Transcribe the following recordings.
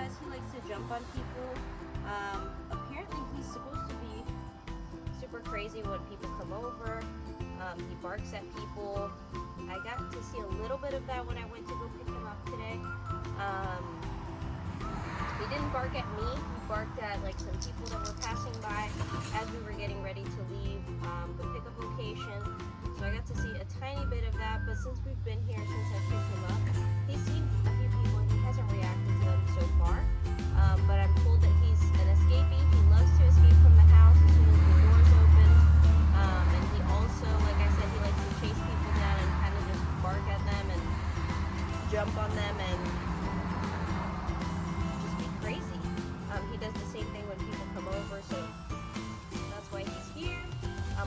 because he likes to jump on people. Apparently he's supposed to be super crazy when people come over. He barks at people. I got to see a little bit of that when I went to go pick him up today. He didn't bark at me. He barked at like some people that were passing by as we were getting ready to leave the pickup location. So I got to see a tiny bit of that, but since we've been here, since I picked him up, he's seen a few people and he hasn't reacted to them so far. But I'm told that he's an escapee. He loves to escape from the house as soon as the doors open. And he also, like I said, he likes to chase people down and kind of just bark at them and jump on them and just be crazy. He does the same thing when people come over, so that's why he's here.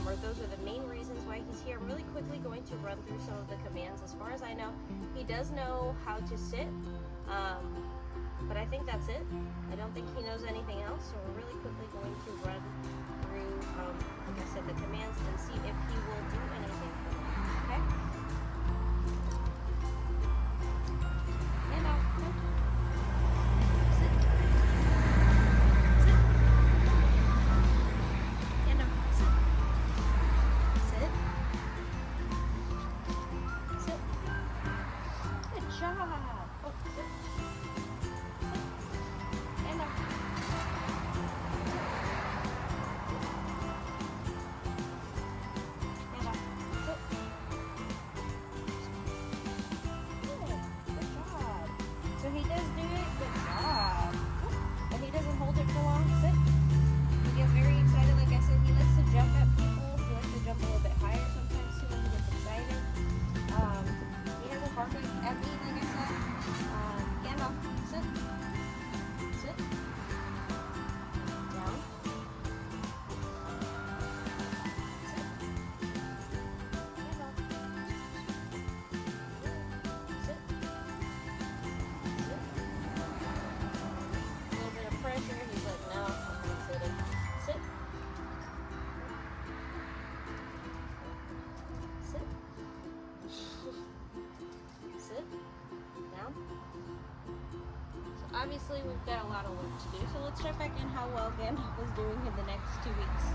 Or those are the main reasons why he's here. I'm really quickly going to run through some of the commands. As far as I know, he does know how to sit, but I think that's it. I don't think he knows anything else, so we're really quickly going to run through, like I said, the commands and see if he will do anything for me, okay? Stand up. Sit. Sit. Stand up. Sit. Sit. Sit. Good job. Oh, sit. Stand up. Stand up. Sit. Good job. So he does do it. Good job. And he doesn't hold it for long. Sit. He gets very excited. Like I said, he likes to jump at people. He likes to jump a little bit higher sometimes too when he gets excited. He doesn't bark at me, like I said. Gandalf, sit. Sit. Down. Sit. Gandalf. Sit. Sit. A little bit of pressure. He's like, no, I'm not sitting. Sit. Sit. Sit. Down. So obviously we've got a lot of work to do. So let's check back in how well Gandalf is doing in the next 2 weeks.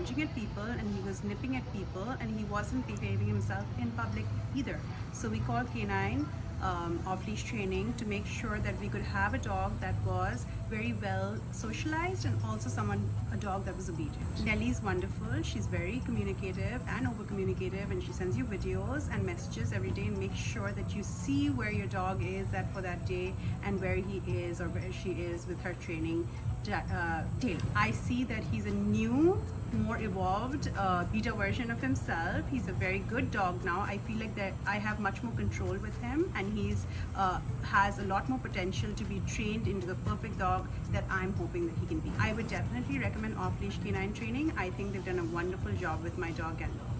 lunging at people and he was nipping at people and he wasn't behaving himself in public either. So we called canine off-leash training to make sure that we could have a dog that was very well socialized and also a dog that was obedient. Nellie's wonderful. She's very communicative and over communicative, and she sends you videos and messages every day and makes sure that you see where your dog is for that day and where he is or where she is with her training daily. I see that he's a new, more evolved beta version of himself. He's a very good dog now. I feel like that I have much more control with him, and he's has a lot more potential to be trained into the perfect dog that I'm hoping that he can be. I would definitely recommend off-leash canine training. I think they've done a wonderful job with my dog Gandalf.